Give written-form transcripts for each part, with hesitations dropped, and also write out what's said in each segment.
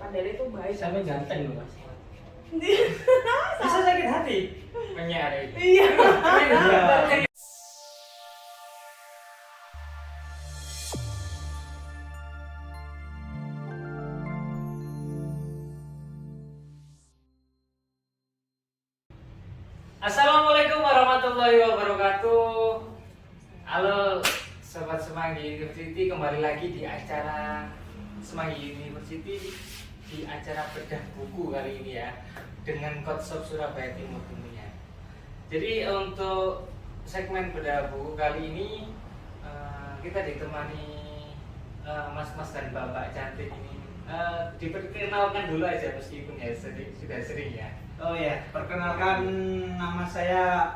Padahal itu baik. Sampai ganteng loh mas. Bisa sakit hati menyari. Iya. Assalamualaikum warahmatullahi wabarakatuh. Halo Sobat Semanggi University, kembali lagi di acara Semanggi University, di acara bedah buku kali ini ya, dengan Coach Shop Surabaya Timur tentunya. Jadi untuk segmen bedah buku kali ini kita ditemani mas-mas dan mbak-mbak cantik ini. Diperkenalkan dulu aja meskipun ya sudah sering ya. Oh ya, perkenalkan nama saya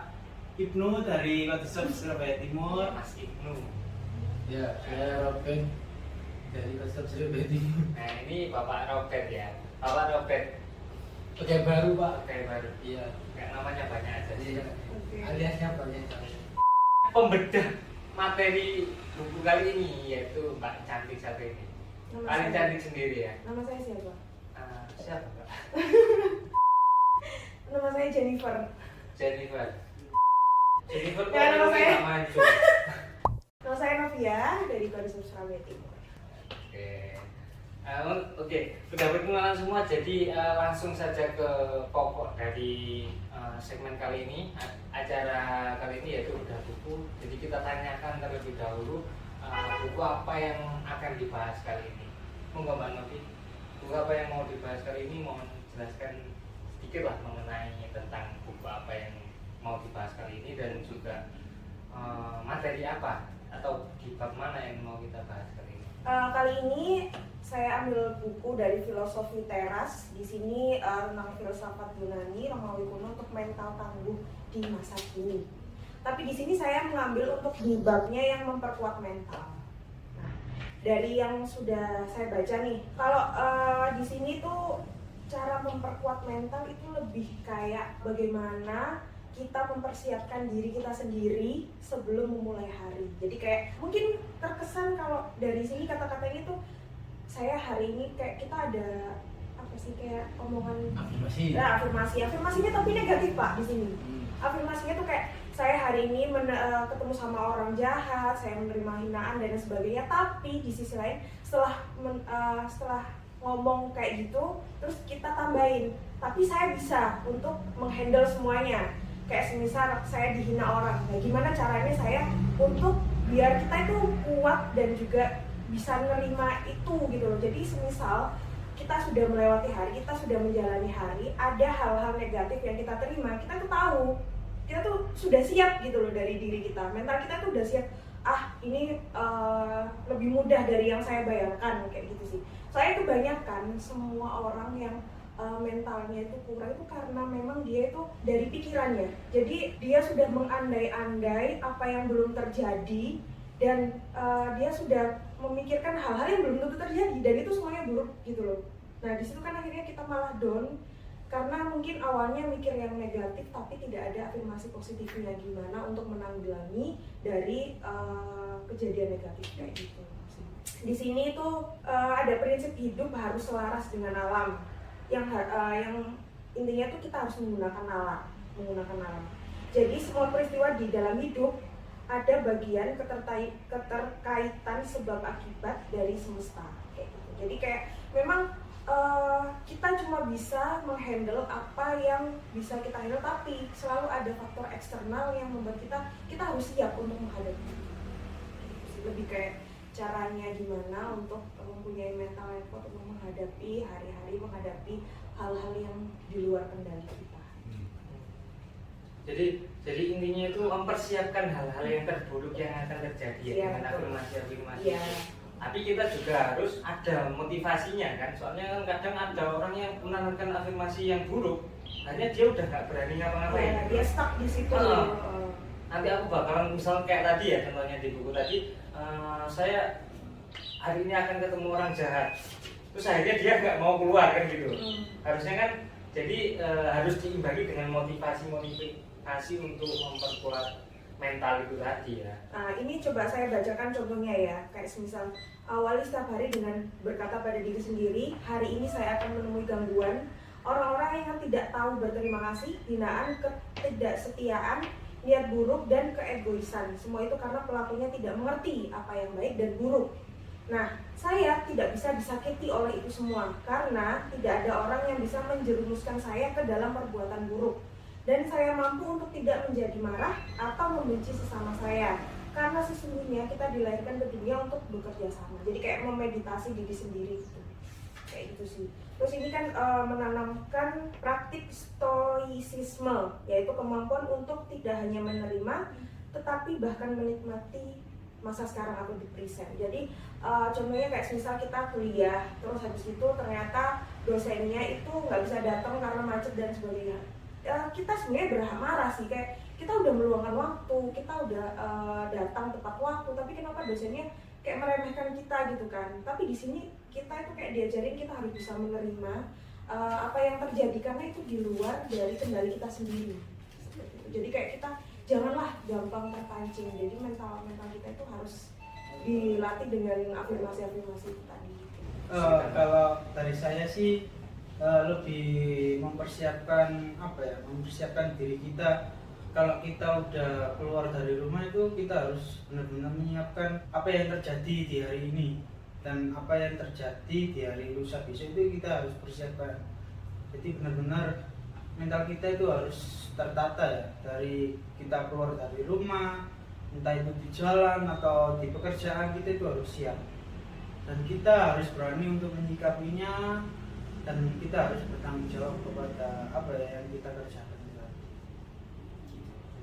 Ibnu dari Coach Shop Surabaya Timur. Mas Ibnu. Ya, saya Robin dari Coach Shop Surabaya Timur. Nah ini Bapak Robert ya. Bapak Robert Oke, baru Pak. kayak baru. Iya. Kayak namanya banyak aja sih. Iya. Oke. Aliasnya banyak. Pembedah materi buku kali ini yaitu Mbak Cantik satu ini. Nama Paling saya- cantik sendiri ya. Nama saya siapa? Siapa Mbak? Nama saya Jennifer. Jennifer. Jennifer kok Ya, nama saya. nggak maju. Nama saya Novia dari Coach Shop Surabaya Timur. Oke, sudah berkenalan semua, jadi langsung saja ke pokok dari segmen kali ini. Acara kali ini yaitu bedah buku. Jadi kita tanyakan terlebih dahulu buku apa yang akan dibahas kali ini. Monggo Mbak Novi, buku apa yang mau dibahas kali ini, mohon jelaskan sedikit lah mengenai tentang buku apa yang mau dibahas kali ini dan juga materi apa atau di bab mana yang mau kita bahas kali ini. Kali ini saya ambil buku dari filosofi teras. Di sini tentang filsafat Yunani, Romawi kuno untuk mental tangguh di masa kini. Tapi di sini saya mengambil untuk di babnya yang memperkuat mental. Nah, dari yang sudah saya baca nih, kalau di sini tuh cara memperkuat mental itu lebih kayak bagaimana kita mempersiapkan diri kita sendiri sebelum memulai hari. Jadi kayak mungkin terkesan kalau dari sini kata-katanya tuh saya hari ini kayak kita ada apa sih kayak omongan Afirmasi. afirmasinya tapi negatif Pak di sini. Afirmasinya tuh kayak saya hari ini ketemu sama orang jahat, saya menerima hinaan dan sebagainya. Tapi di sisi lain setelah ngomong kayak gitu, terus kita tambahin, tapi saya bisa untuk menghandle semuanya. Kayak semisal saya dihina orang, nah gimana caranya saya untuk biar kita itu kuat dan juga bisa menerima itu gitu loh. Jadi semisal kita sudah melewati hari, kita sudah menjalani hari, ada hal-hal negatif yang kita terima, kita tuh tahu, kita tuh sudah siap gitu loh dari diri kita, mental kita tuh udah siap. Ini lebih mudah dari yang saya bayangkan kayak gitu sih. Saya kebanyakan semua orang yang mentalnya itu kurang itu karena memang dia itu dari pikirannya. Jadi dia sudah mengandai-andai apa yang belum terjadi dan dia sudah memikirkan hal-hal yang belum tentu terjadi dan itu semuanya buruk gitu loh. Nah di situ kan akhirnya kita malah down karena mungkin awalnya mikir yang negatif tapi tidak ada afirmasi positifnya gimana untuk menanggulangi dari kejadian negatif kayak gitu. Di sini tuh ada prinsip hidup harus selaras dengan alam. Yang intinya tuh kita harus menggunakan alam. Jadi semua peristiwa di dalam hidup ada bagian keterkaitan sebab akibat dari semesta kayak gitu. Jadi kayak memang kita cuma bisa menghandle apa yang bisa kita handle, tapi selalu ada faktor eksternal yang membuat kita harus siap untuk menghadapi. Lebih kayak caranya gimana untuk mempunyai mental yang kuat untuk menghadapi hari-hari, menghadapi hal-hal yang di luar kendali kita. Jadi intinya itu mempersiapkan hal-hal yang terburuk yang akan terjadi ya, dengan afirmasi-afirmasi. Iya. Tapi kita juga harus ada motivasinya kan, soalnya kan kadang ada orang yang menanamkan afirmasi yang buruk, akhirnya dia udah nggak berani ngapa-ngapain. Ya, dia stuck di situ. Nanti aku bakalan misal kayak tadi ya, contohnya di buku tadi, saya hari ini akan ketemu orang jahat, terus akhirnya dia nggak mau keluar kan gitu. Harusnya kan jadi harus diimbangi dengan motivasi untuk memperkuat mental itu tadi ya. Nah, ini coba saya bacakan contohnya ya. Kayak semisal, awali setiap hari dengan berkata pada diri sendiri, hari ini saya akan menemui gangguan, orang-orang yang tidak tahu berterima kasih, hinaan, ketidaksetiaan, niat buruk, dan keegoisan. Semua itu karena pelakunya tidak mengerti apa yang baik dan buruk. Nah, saya tidak bisa disakiti oleh itu semua, karena tidak ada orang yang bisa menjerumuskan saya ke dalam perbuatan buruk. Dan saya mampu untuk tidak menjadi marah atau membenci sesama saya, karena sesungguhnya kita dilahirkan ke dunia untuk bekerja sama. Jadi kayak memeditasi diri sendiri gitu. Kayak gitu sih. Terus ini kan menanamkan praktik stoicisme, yaitu kemampuan untuk tidak hanya menerima tetapi bahkan menikmati masa sekarang atau di present. Jadi contohnya kayak misal kita kuliah, terus habis itu ternyata dosennya itu nggak bisa datang karena macet dan sebagainya. Kita sebenarnya berhak marah sih, kayak kita udah meluangkan waktu, kita udah datang tepat waktu, tapi kenapa dosennya kayak meremehkan kita gitu kan. Tapi di sini kita itu kayak diajarin kita harus bisa menerima apa yang terjadi, karena itu di luar dari kendali kita sendiri. Jadi kayak kita janganlah gampang terpancing. Jadi mental kita itu harus dilatih dengan afirmasi-afirmasi itu tadi. Kalau dari saya sih lebih mempersiapkan mempersiapkan diri kita. Kalau kita udah keluar dari rumah itu kita harus benar-benar menyiapkan apa yang terjadi di hari ini dan apa yang terjadi di hari lusa besok, itu kita harus persiapkan. Jadi benar-benar mental kita itu harus tertata ya, dari kita keluar dari rumah, entah itu di jalan atau di pekerjaan, kita itu harus siap dan kita harus berani untuk menyikapinya, dan kita harus bertanggung jawab kepada apa yang kita kerjakan.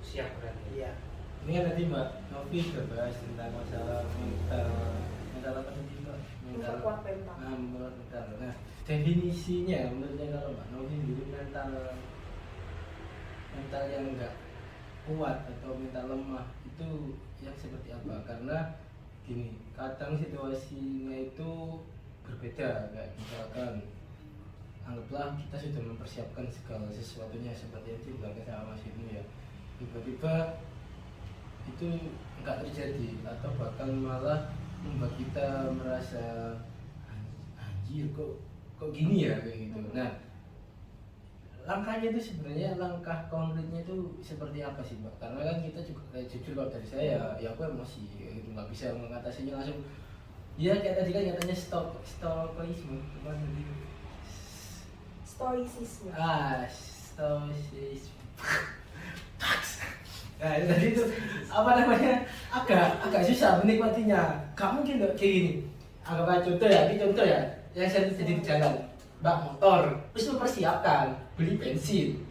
Siap berarti. Iya. Ini kan tadi Mbak Novi juga bahas tentang masalah mental apa tadi Mbak? Memperkuat mental. Mental. Nah, definisinya menurutnya kalau Mbak Novi sendiri mental yang enggak kuat atau mental lemah itu yang seperti apa? Karena gini, kadang situasinya itu berbeda, kayak misalkan anggaplah kita sudah mempersiapkan segala sesuatunya seperti yang dibilangkan sama Mas Ibnu ya, tiba-tiba itu enggak terjadi atau bahkan malah membuat kita merasa anjir kok gini ya kayak gitu. Nah, langkahnya itu sebenarnya langkah konkretnya itu seperti apa sih Mbak? Karena kan kita juga kayak jujur kalau dari saya ya aku emosi itu nggak bisa mengatasinya langsung. Ya kayak tadi kan katanya stoicisme, apa tadi? Stoicisme. Stoicisme. Nah itu tadi itu apa namanya agak susah menikmatinya. Gak mungkin loh kayak gini. Anggap aja contoh ya, yang saya jadi di jalan, bak motor, terus mempersiapkan beli bensin,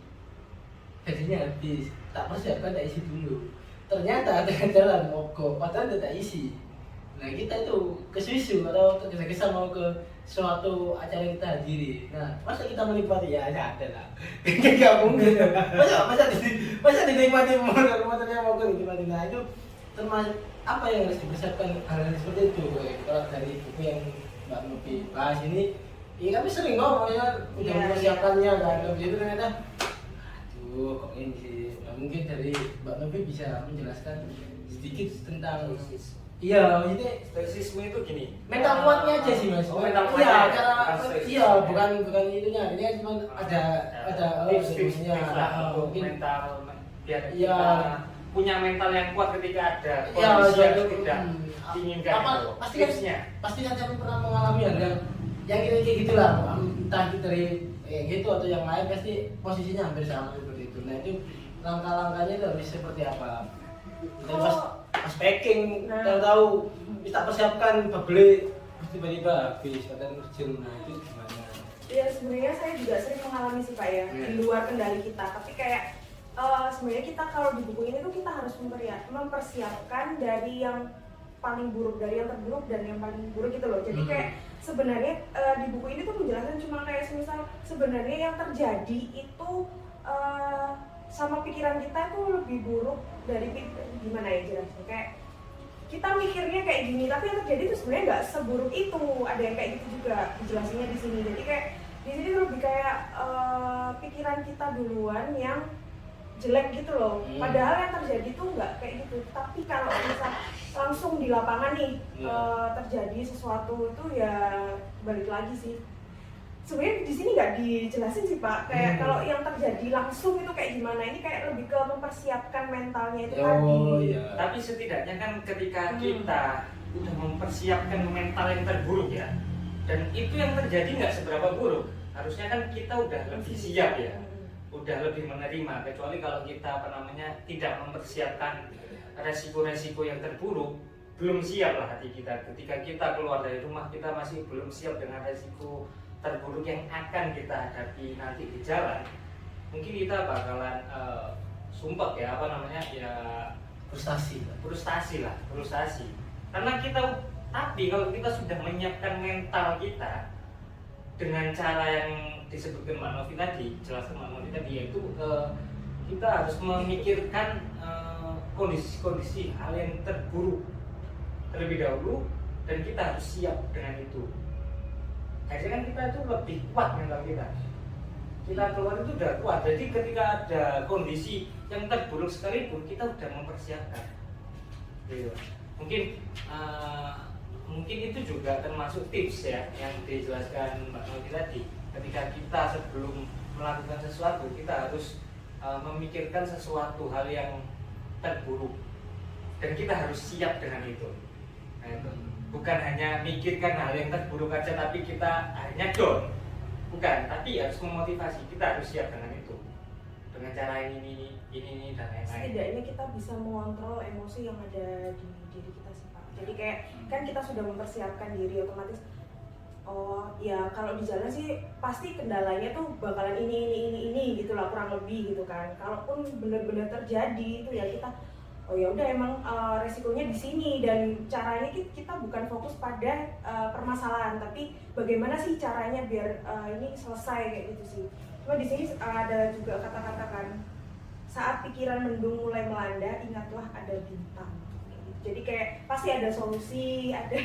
bensinnya habis, tak persiapkan tak isi dulu. Ternyata tengah jalan mogok, padahal tak isi. Nah kita itu kesusu atau tergesa-gesa mau ke suatu acara yang kita hadiri. Nah masa kita menikmati ya ada lah. Gak mungkin. Masa dinikmati motornya mau ke dinikmati. Nah itu termasuk apa yang harus dipersiapkan hal seperti itu. Kalau dari buku yang Mbak Novi bahas ini, ya kami sering ngomong ya udah mempersiapkannya kan. Jadi ternyata, aduh kok ini sih. Nah, mungkin dari Mbak Novi bisa menjelaskan sedikit tentang iya, maksudnya stoicisme itu gini. mental kuatnya aja sih Mas. Oh, mental iya, kuatnya. bukan itunya. Ini kan cuma ada tipsnya untuk mungkin mental biar iya. kita punya mental yang kuat ketika ada Iya, kondisi yang jadi, tidak diinginkan itu. Pasti kan kami pernah mengalami yang kayak gitulah. Entah itu dari gitu atau yang lain, pasti posisinya hampir sama seperti itu. Nah itu langkah-langkahnya itu harus seperti apa? Dan pas packing, yang tahu kita persiapkan beli tiba-tiba habis kadang urgent. Nah itu gimana? Ya sebenarnya saya juga sering mengalami sih Pak ya, di luar kendali kita. Tapi kayak sebenarnya kita kalau di buku ini tuh kita harus mempersiapkan dari yang paling buruk, dari yang terburuk dan yang paling buruk gitu loh. Jadi kayak sebenarnya di buku ini tuh menjelaskan cuma kayak misal sebenarnya yang terjadi itu sama pikiran kita itu lebih buruk dari gimana ya jelasnya, kayak kita mikirnya kayak gini tapi yang terjadi itu sebenarnya nggak seburuk itu. Ada yang kayak gitu juga dijelasinnya di sini. Jadi kayak di sini lebih kayak pikiran kita duluan yang jelek gitu loh. Hmm. Padahal yang terjadi tuh nggak kayak gitu. Tapi kalau bisa langsung di lapangan nih terjadi sesuatu itu ya balik lagi sih. Sebenarnya di sini nggak dijelasin sih Pak. Kayak kalau yang terjadi langsung itu kayak gimana? Ini kayak lebih ke mempersiapkan mentalnya itu tadi. Iya. Tapi setidaknya kan ketika kita udah mempersiapkan mental yang terburuk ya, dan itu yang terjadi nggak seberapa buruk, harusnya kan kita udah lebih siap ya, udah lebih menerima. Kecuali kalau kita tidak mempersiapkan resiko-resiko yang terburuk, belum siap lah hati kita. Ketika kita keluar dari rumah, kita masih belum siap dengan resiko terburuk yang akan kita hadapi nanti di jalan. Mungkin kita bakalan sumpek ya, frustasi lah. Karena tapi kalau kita sudah menyiapkan mental kita dengan cara yang disebutkan Mbak Novi tadi, yaitu kita harus memikirkan kondisi-kondisi hal yang terburuk terlebih dahulu, dan kita harus siap dengan itu. Akhirnya kan kita itu lebih kuat mental kita keluar itu udah kuat. Jadi ketika ada kondisi yang terburuk sekalipun, kita udah mempersiapkan gitu. Mungkin itu juga termasuk tips ya yang dijelaskan Mbak Novi tadi. Ketika kita sebelum melakukan sesuatu, kita harus memikirkan sesuatu hal yang terburuk, dan kita harus siap dengan itu. Nah, itu bukan hanya mikirkan hal yang terburuk aja tapi kita akhirnya down, bukan, tapi harus memotivasi. Kita harus siap dengan itu, dengan cara ini dan lain-lain. Setidaknya kita bisa mengontrol emosi yang ada di diri kita sih Pak. Jadi kayak kan kita sudah mempersiapkan diri, otomatis oh ya kalau di jalan sih pasti kendalanya tuh bakalan ini gitu lah, kurang lebih gitu kan. Kalaupun benar-benar terjadi itu ya kita oh ya udah emang resikonya di sini, dan caranya kita bukan fokus pada permasalahan, tapi bagaimana sih caranya biar ini selesai kayak gitu sih. Cuma di sini ada juga kata-kata kan, saat pikiran mendung mulai melanda, ingatlah ada bintang. Jadi kayak pasti ada solusi, ada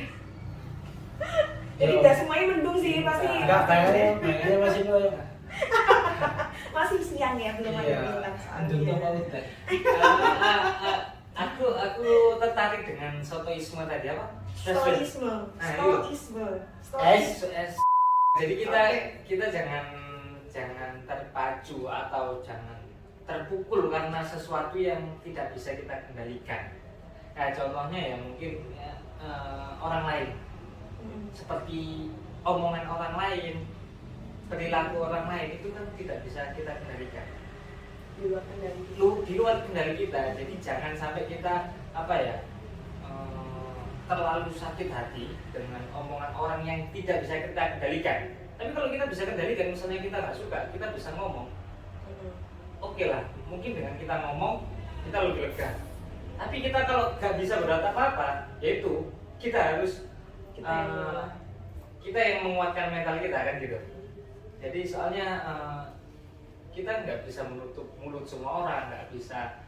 jadi nggak semuanya mendung sih, pasti Enggak, kayaknya masih goyang. masih siang ya, belum ada Iya. bintang Untung soalnya. apa udah. Aku tertarik dengan sotoisme tadi apa? Stoisme. Jadi kita jangan terpacu atau jangan terpukul karena sesuatu yang tidak bisa kita kendalikan. Nah, contohnya ya mungkin orang lain, seperti omongan orang lain, perilaku orang lain, itu kan tidak bisa kita kendalikan. Di luar kendali kita. Jadi jangan sampai kita terlalu sakit hati dengan omongan orang yang tidak bisa kita kendalikan. Tapi kalau kita bisa kendalikan, misalnya kita nggak suka, kita bisa ngomong. Oke lah, mungkin dengan kita ngomong kita lebih lega. Tapi kita kalau nggak bisa berbuat apa-apa, yaitu kita harus kita yang menguatkan mental kita kan gitu. Jadi soalnya kita nggak bisa menutup mulut semua orang, nggak bisa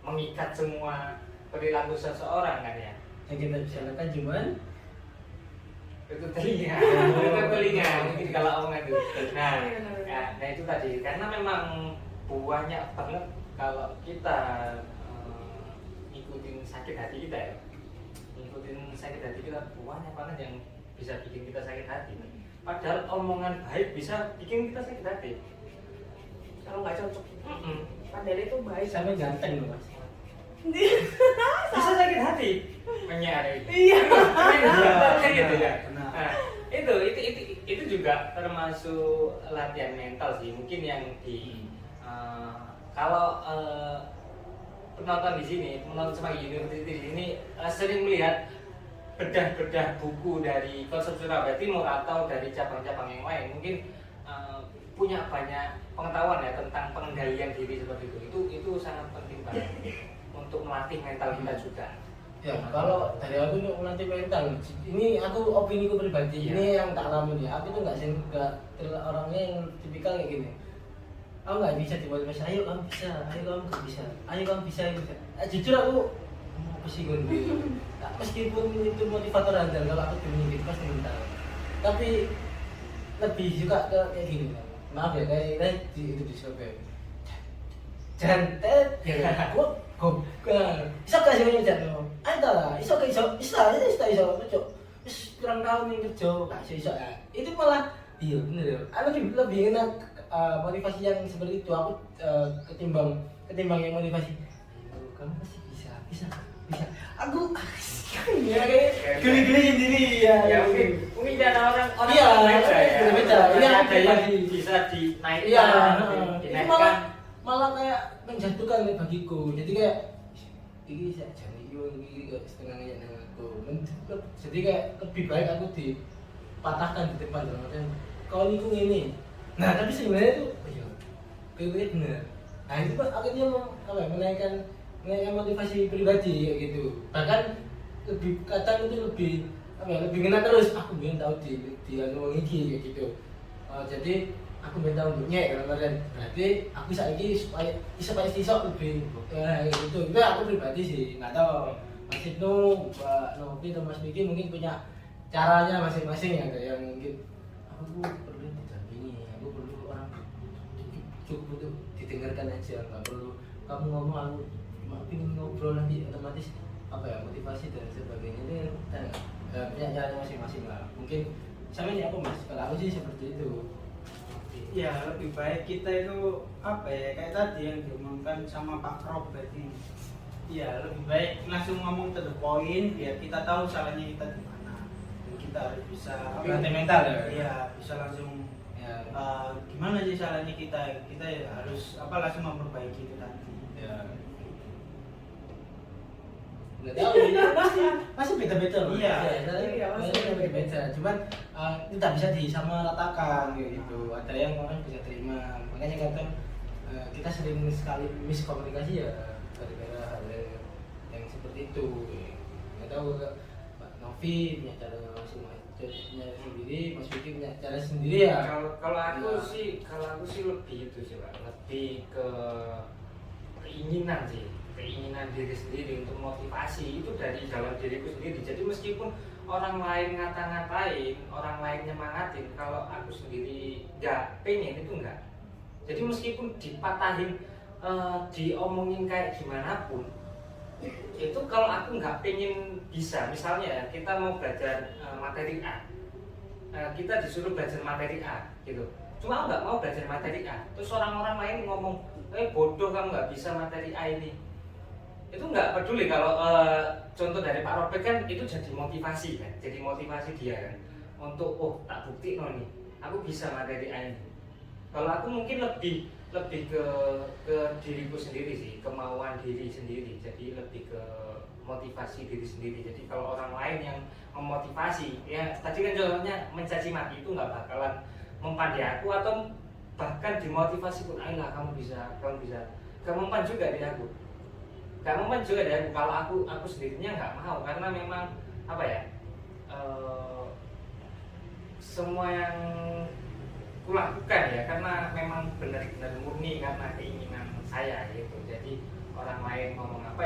mengikat semua perilaku seseorang kan ya. Yang kita bisa lakukan cuman Itu telinga, mungkin kalau omongan itu. Nah itu tadi, karena memang banyak banget kalau kita ngikutin sakit hati kita ya, banyak banget yang bisa bikin kita sakit hati. Padahal omongan baik bisa bikin kita sakit hati. Kalau nggak cocok, padahal itu baik. sampai ganteng loh Mas. Bisa sakit hati, menyari. Iya. Kayak gitu ya. Benar. Nah, itu juga termasuk latihan mental sih. Mungkin yang kalau penonton di sini, penonton Semanggi University di sini sering melihat bedah-bedah buku dari Konsep Surabaya Timur atau dari cabang-cabang yang lain, mungkin punya banyak pengetahuan ya tentang pengendalian diri seperti itu sangat penting banget untuk melatih mental kita juga. Ya, kalau dari aku untuk melatih mental, ini aku opini ku pribadi, ini yang tak alami ya. Aku tuh nggak orangnya yang tipikal kayak gini. Aku nggak bisa dimotivasi, ayo kamu bisa, ayo kamu bisa. Jujur aku pusing meskipun itu motivator andal, kalau aku dimiliki itu pasti mental. Tapi lebih suka ke kayak gini. Maaf ya, kayak itu di Surabaya. jantet ya kok iso gak sih jatuh ada lah iso cok wis kurang tahun nih kerja gak iso ya itu malah iya bener ya aku lebih enak motivasi yang seperti itu aku ketimbang yang motivasi ayo kamu pasti bisa aku ya kayak geli-geli sendiri ya mungkin ada orang iya beda ya beda ini ada yang pribadi bisa dinaikkan iya itu dinaikkan malah kayak menjatuhkan bagiku jadi kayak ini saya jangan ini kok setengahnya dengan aku jadi kayak lebih baik aku dipatahkan di depan dalam artian kau ini nah tapi sebenarnya itu iya kayak bener nah itu kan akhirnya menaikkan motivasi pribadi kayak gitu bahkan lebih kadang itu lebih ngena terus aku belum tahu di anu iki kayak gitu jadi aku minta untuk nyek berarti aku saiki supaya iso lebih gitu itu aku pribadi sih nggak tahu Mas Ibnu, Mbak Novi atau Mas Miki mungkin punya caranya masing-masing ada yang mungkin aku perlu didampingi aku perlu orang cukup untuk didengarkan aja nggak perlu kamu ngomong aku cuma ingin ngobrol nanti otomatis apa ya motivasi dan sebagainya ini punya caranya masing-masing lah mungkin sama ini aku Mas kalau aku sih seperti itu. Ya lebih baik kita itu apa ya kayak tadi yang diomongkan sama Pak Robert ini. Ya lebih baik langsung ngomong to the point biar kita tahu salahnya kita di mana. Dan kita harus bisa Latihan mental ya. Iya, bisa langsung Ya. Gimana sih salahnya kita ya harus langsung memperbaiki itu tadi. Ya. Nggak tahu ini masih beda-beda loh. Iya, masih beda-beda. Cuman tidak bisa disamaratakan gitu. Ada yang orang bisa terima. Makanya kadang kita sering sekali miskomunikasi ya gara-gara hal yang seperti itu. Nggak tahu Pak Novi punya cara masing-masing sendiri, Mas Vicky punya cara sendiri ya. Kalau aku sih lebih itu sih Pak, lebih ke keinginan diri sendiri untuk motivasi itu dari dalam diriku sendiri. Jadi meskipun orang lain ngata-ngatain, orang lain nyemangatin, kalau aku sendiri nggak pengen itu enggak. Jadi meskipun dipatahin, diomongin kayak gimana pun, itu kalau aku nggak pengen bisa, misalnya kita mau belajar materi A, kita disuruh belajar materi A gitu. Cuma aku nggak mau belajar materi A, terus orang-orang lain ngomong, bodoh kamu nggak bisa materi A ini. Itu nggak peduli kalau contoh dari Pak Robert kan itu jadi motivasi kan, jadi motivasi dia kan untuk tak bukti nih, aku bisa materi A ini. Kalau aku mungkin lebih ke diriku sendiri sih, kemauan diri sendiri, jadi lebih ke motivasi diri sendiri. Jadi kalau orang lain yang memotivasi, ya tadi kan contohnya mencaci maki itu nggak bakalan mempan aku atau bahkan dimotivasi pun, ayolah kamu bisa, gak mempan juga di aku. Gak mempan juga dari aku, kalau aku sendirinya nggak mau karena memang apa ya semua yang kulakukan ya karena memang benar-benar murni karena keinginan saya gitu. Jadi orang lain ngomong apa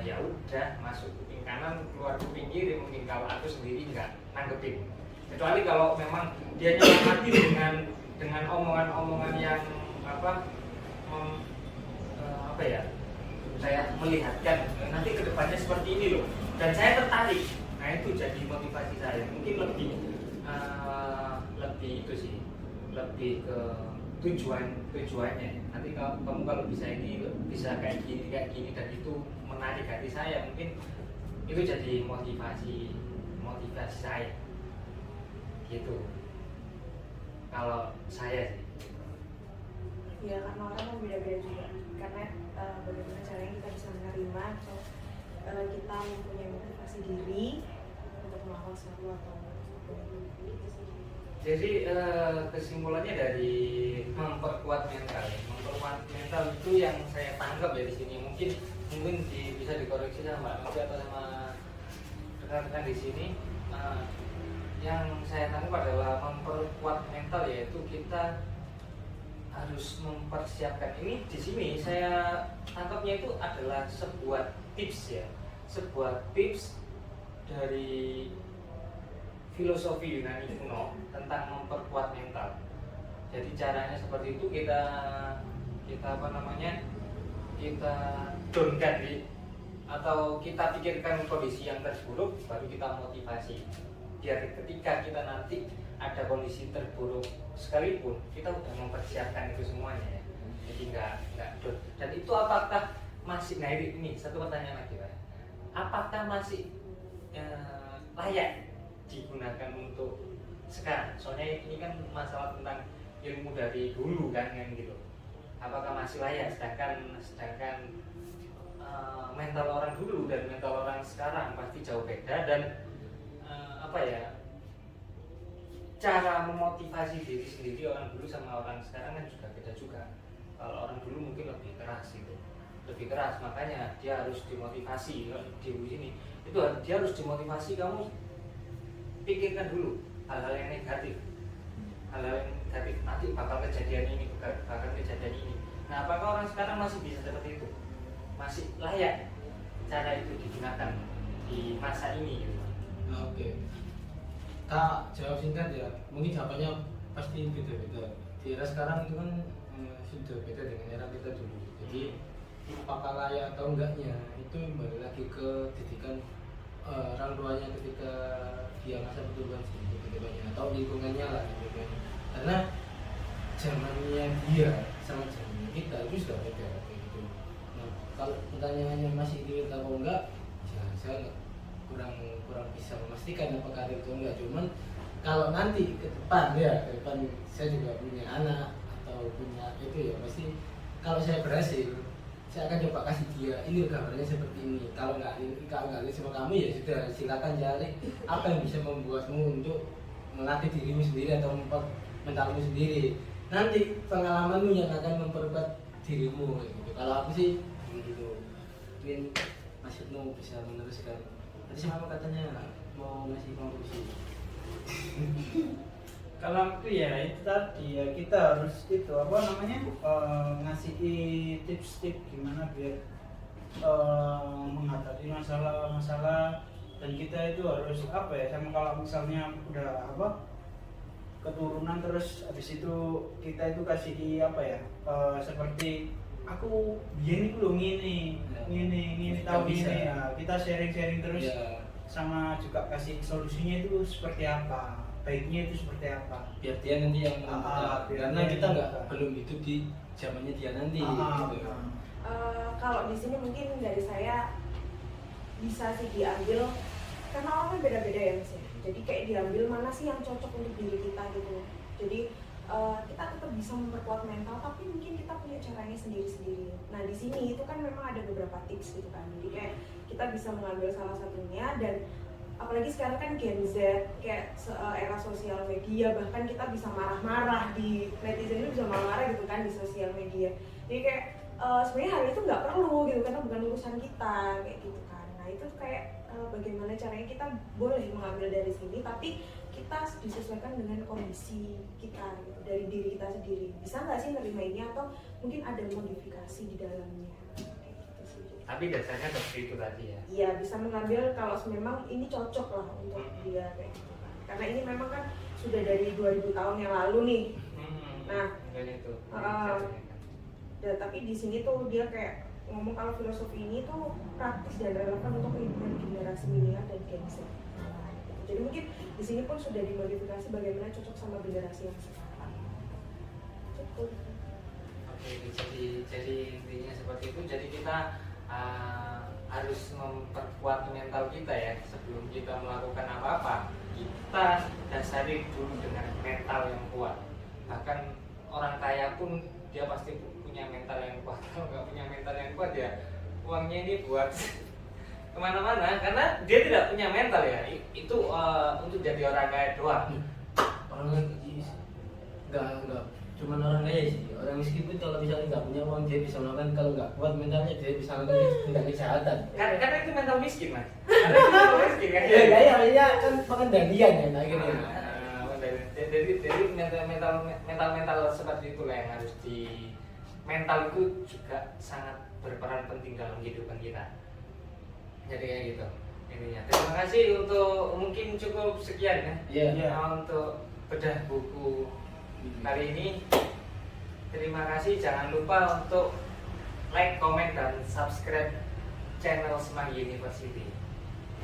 ya udah masuk kuping kanan keluar kuping kiri, mungkin kalau aku sendiri nggak nanggepin, kecuali kalau memang dia nyemangati dengan omongan-omongan yang saya melihatkan nanti kedepannya seperti ini loh dan saya tertarik, nah itu jadi motivasi saya. Mungkin lebih itu sih, lebih ke tujuannya. Nanti kamu kalau bisa ini bisa kayak gini dan itu menarik hati saya, mungkin itu jadi motivasi saya gitu kalau saya sih. Ya karena orang kan beda-beda juga, karena bagaimana caranya kita bisa menerima atau kita mempunyai motivasi diri untuk melakukan sesuatu atau jadi kesimpulannya dari memperkuat mental itu yang saya tangkap ya di sini. Mungkin bisa dikoreksi sama Mbak Novi atau sama rekan-rekan di sini. Yang saya tangkap adalah memperkuat mental, yaitu kita harus mempersiapkan. Ini di sini saya tangkapnya itu adalah sebuah tips dari filosofi Yunani kuno tentang memperkuat mental. Jadi caranya seperti itu, kita kita kita downgrade atau kita pikirkan kondisi yang terburuk baru kita motivasi, biar ketika kita nanti ada kondisi terburuk sekalipun kita udah mempersiapkan itu semuanya ya. Jadi nggak down. Dan itu apakah masih, nah ini satu pertanyaan lagi Pak, apakah masih layak digunakan untuk sekarang? Soalnya ini kan masalah tentang ilmu dari dulu kan gitu. Apakah masih layak, sedangkan mental orang dulu dan mental orang sekarang pasti jauh beda, dan cara memotivasi diri sendiri orang dulu sama orang sekarang kan juga beda juga. Kalau orang dulu mungkin lebih keras gitu, lebih keras, makanya dia harus dimotivasi. Di sini itu dia harus dimotivasi, kamu pikirkan dulu hal-hal yang negatif, nanti bakal kejadian ini. Nah, apakah orang sekarang masih bisa seperti itu? Masih layak cara itu digunakan di masa ini gitu? Oke. Tak jawab singkat ya, mungkin jawabannya pasti beda-beda. Di era sekarang itu kan sudah beda dengan era kita dulu. Jadi apakah layak atau enggaknya itu kembali lagi ke didikan orang tuanya ketika dia masa pertumbuhan segitu atau lingkungannya lah gitu. Karena zamannya dia sama zaman kita itu sudah beda kayak gitu. Nah, kalau pertanyaannya masih relate atau enggak, ya saya kurang bisa memastikan apakah itu enggak. Cuman kalau nanti ke depan saya juga punya anak atau punya itu ya pasti kalau saya berhasil saya akan coba kasih dia ini gambarnya seperti ini. Kalau nggak sama kamu ya sudah, silakan cari apa yang bisa membuatmu untuk melatih dirimu sendiri atau mentalmu sendiri. Nanti pengalamanmu yang akan memperkuat dirimu gitu. Kalau aku sih gitu. Mungkin Mas Ibnu bisa meneruskan. Tadi siapa katanya mau ngasih konklusi? Kalau aku ya itu tadi ya, kita harus itu ngasih tips-tips gimana biar menghadapi masalah-masalah, dan kita itu harus sama kalau misalnya udah keturunan terus habis itu kita itu kasih seperti aku biar itu ngini tahu ini ya, kita sharing terus Ya, sama juga kasih solusinya itu seperti apa, baiknya itu seperti apa, biar dia nanti yang menentukan. biar Karena dia kita yang nggak menentukan. belum hidup di zamannya dia nanti gitu. Kalau di sini mungkin dari saya bisa sih diambil, karena orang kan beda-beda ya Mas ya. Jadi kayak diambil mana sih yang cocok untuk diri kita gitu. Jadi kita tetap bisa memperkuat mental, tapi mungkin kita punya caranya sendiri-sendiri. Nah di sini itu kan memang ada beberapa tips gitu kan. Jadi kayak kita bisa mengambil salah satunya, dan apalagi sekarang kan Gen Z kayak era sosial media, bahkan kita bisa marah-marah di netizen, itu bisa marah-marah gitu kan di sosial media. Jadi kayak sebenarnya hal itu nggak perlu gitu, karena bukan urusan kita kayak gitu kan. Nah itu kayak bagaimana caranya kita boleh mengambil dari sini, tapi kita disesuaikan dengan kondisi kita gitu, dari diri kita sendiri. Bisa nggak sih nerima ini, atau mungkin ada modifikasi di dalamnya kayak gitu sih. Tapi dasarnya seperti itu tadi ya. Iya, bisa mengambil kalau memang ini cocok lah untuk dia kayak gitu kan. Karena ini memang kan sudah dari 2000 tahun yang lalu nih. Nah, itu. Dan tapi di sini tuh dia kayak ngomong kalau filosofi ini tuh praktis dan relevan untuk kehidupan generasi milenial dan Gen Z. Jadi mungkin di sini pun sudah dimodifikasi bagaimana cocok sama generasi yang sekarang. Cukup. Oke, jadi intinya seperti itu. Jadi kita harus memperkuat mental kita ya. Sebelum kita melakukan apa-apa, kita dasari dulu dengan mental yang kuat. Bahkan orang kaya pun dia pasti punya mental yang kuat. Kalau nggak punya mental yang kuat ya uangnya ini buat kemana-mana, karena dia tidak punya mental ya. Itu untuk jadi orang kaya doang. Orang nggak cuma orang kaya sih, orang miskin pun kalau misalnya nggak punya uang dia bisa melakukan, kalau nggak kuat mentalnya dia bisa melakukan tindak kejahatan. Karena itu mental miskin mas. Karena itu mental miskin kan. Ya kan pengendalian ya akhirnya. Jadi mental seperti itulah yang harus mental itu juga sangat berperan penting dalam kehidupan kita. Jadi kayak gitu intinya. Terima kasih untuk mungkin cukup sekian ya. Iya. Untuk bedah buku kali ini. Terima kasih, jangan lupa untuk like, komen, dan subscribe channel Semanggi University.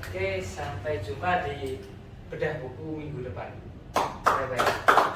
Oke, sampai jumpa di bedah buku minggu depan. Bye bye.